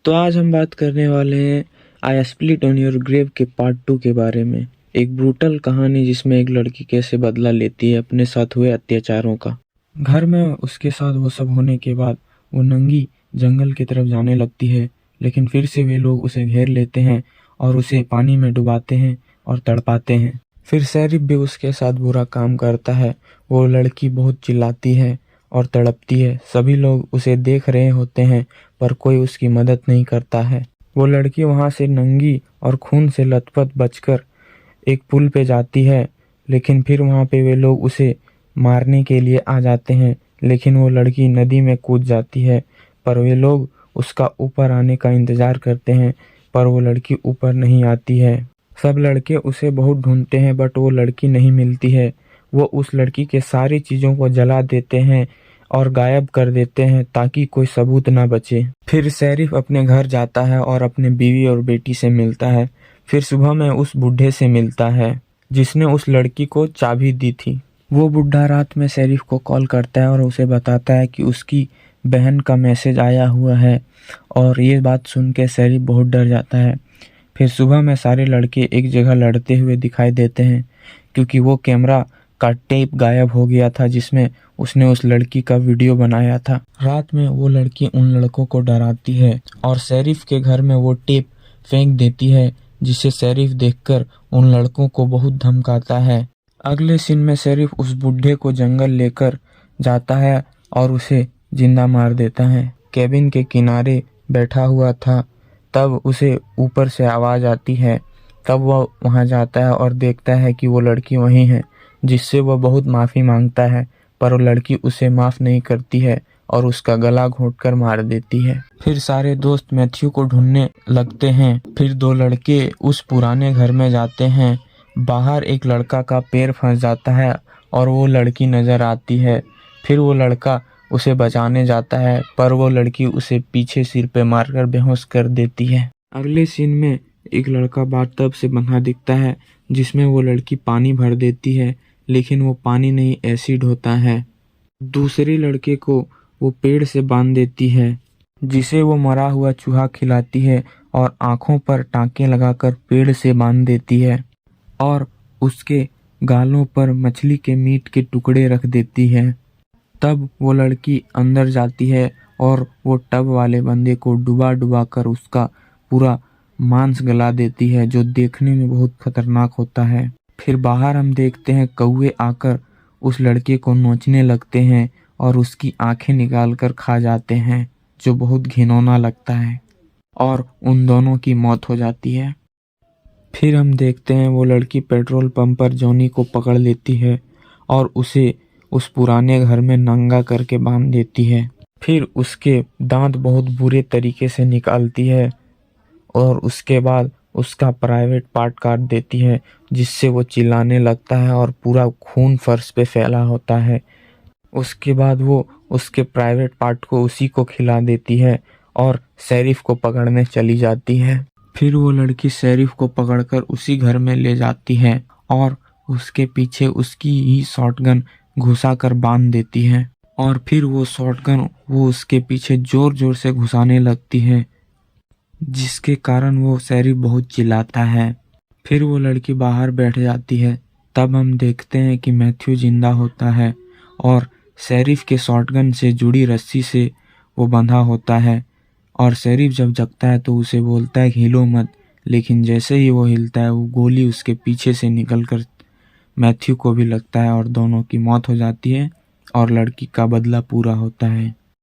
तो आज हम बात करने वाले हैं आई स्प्लिट ऑन योर ग्रेव के पार्ट 2 के बारे में। एक ब्रूटल कहानी जिसमें एक लड़की कैसे बदला लेती है अपने साथ हुए अत्याचारों का। घर में उसके साथ वो सब होने के बाद वो नंगी जंगल की तरफ जाने लगती है, लेकिन फिर से वे लोग उसे घेर लेते हैं और उसे पानी में डुबाते हैं और तड़पाते हैं। फिर शेरिफ भी उसके साथ बुरा काम करता है। वो लड़की बहुत चिल्लाती है और तड़पती है। सभी लोग उसे देख रहे होते हैं पर कोई उसकी मदद नहीं करता है। वो लड़की वहां से नंगी और खून से लथपथ बचकर एक पुल पे जाती है, लेकिन फिर वहां पे वे लोग उसे मारने के लिए आ जाते हैं। लेकिन वो लड़की नदी में कूद जाती है, पर वे लोग उसका ऊपर आने का इंतजार करते हैं, पर वो लड़की ऊपर नहीं आती है। सब लड़के उसे बहुत ढूंढते हैं बट वो लड़की नहीं मिलती है। वो उस लड़की के सारी चीज़ों को जला देते हैं और गायब कर देते हैं ताकि कोई सबूत ना बचे। फिर शेरिफ अपने घर जाता है और अपने बीवी और बेटी से मिलता है। फिर सुबह में उस बूढ़े से मिलता है जिसने उस लड़की को चाबी दी थी। वो बुढ़ा रात में शेरिफ को कॉल करता है और उसे बताता है कि उसकी बहन का मैसेज आया हुआ है, और ये बात सुन के शेरिफ बहुत डर जाता है। फिर सुबह में सारे लड़के एक जगह लड़ते हुए दिखाई देते हैं क्योंकि वो कैमरा का टेप गायब हो गया था जिसमें उसने उस लड़की का वीडियो बनाया था। रात में वो लड़की उन लड़कों को डराती है और शेरिफ के घर में वो टेप फेंक देती है, जिसे शेरिफ देखकर उन लड़कों को बहुत धमकाता है। अगले सीन में शेरिफ उस बुढ़े को जंगल लेकर जाता है और उसे जिंदा मार देता है। केबिन के किनारे बैठा हुआ था, तब उसे ऊपर से आवाज़ आती है। तब वह वहां जाता है और देखता है कि वो लड़की वहीं है, जिससे वह बहुत माफ़ी मांगता है, पर वो लड़की उसे माफ़ नहीं करती है और उसका गला घोंटकर मार देती है। फिर सारे दोस्त मैथ्यू को ढूंढने लगते हैं। फिर दो लड़के उस पुराने घर में जाते हैं। बाहर एक लड़का का पैर फंस जाता है और वो लड़की नज़र आती है। फिर वो लड़का उसे बचाने जाता है, पर वो लड़की उसे पीछे सिर पे मारकर बेहोश कर देती है। अगले सीन में एक लड़का बाथटब से बंधा दिखता है, जिसमें वो लड़की पानी भर देती है, लेकिन वो पानी नहीं एसिड होता है। दूसरे लड़के को वो पेड़ से बांध देती है, जिसे वो मरा हुआ चूहा खिलाती है और आंखों पर टांके लगाकर पेड़ से बांध देती है और उसके गालों पर मछली के मीट के टुकड़े रख देती है। तब वो लड़की अंदर जाती है और वो टब वाले बंदे को डुबा डुबा कर उसका पूरा मांस गला देती है, जो देखने में बहुत खतरनाक होता है। फिर बाहर हम देखते हैं कौवे आकर उस लड़के को नोचने लगते हैं और उसकी आंखें निकाल कर खा जाते हैं, जो बहुत घिनौना लगता है, और उन दोनों की मौत हो जाती है। फिर हम देखते हैं वो लड़की पेट्रोल पंप पर जॉनी को पकड़ लेती है और उसे उस पुराने घर में नंगा करके बांध देती है। फिर उसके दांत बहुत बुरे तरीके से निकालती है और उसके बाद उसका प्राइवेट पार्ट काट देती है, जिससे वो चिल्लाने लगता है और पूरा खून फर्श पे फैला होता है। उसके बाद वो उसके प्राइवेट पार्ट को उसी को खिला देती है और शेरिफ को पकड़ने चली जाती है। फिर वो लड़की शेरिफ को पकड़कर उसी घर में ले जाती है और उसके पीछे उसकी ही शॉटगन घुसा कर बांध देती है, और फिर वो शॉटगन वो उसके पीछे जोर जोर से घुसाने लगती है, जिसके कारण वो शेरिफ बहुत चिल्लाता है। फिर वो लड़की बाहर बैठ जाती है। तब हम देखते हैं कि मैथ्यू जिंदा होता है और शेरिफ के शॉटगन से जुड़ी रस्सी से वो बंधा होता है, और शेरिफ जब जगता है तो उसे बोलता है कि हिलो मत, लेकिन जैसे ही वो हिलता है वो गोली उसके पीछे से निकलकर मैथ्यू को भी लगता है और दोनों की मौत हो जाती है और लड़की का बदला पूरा होता है।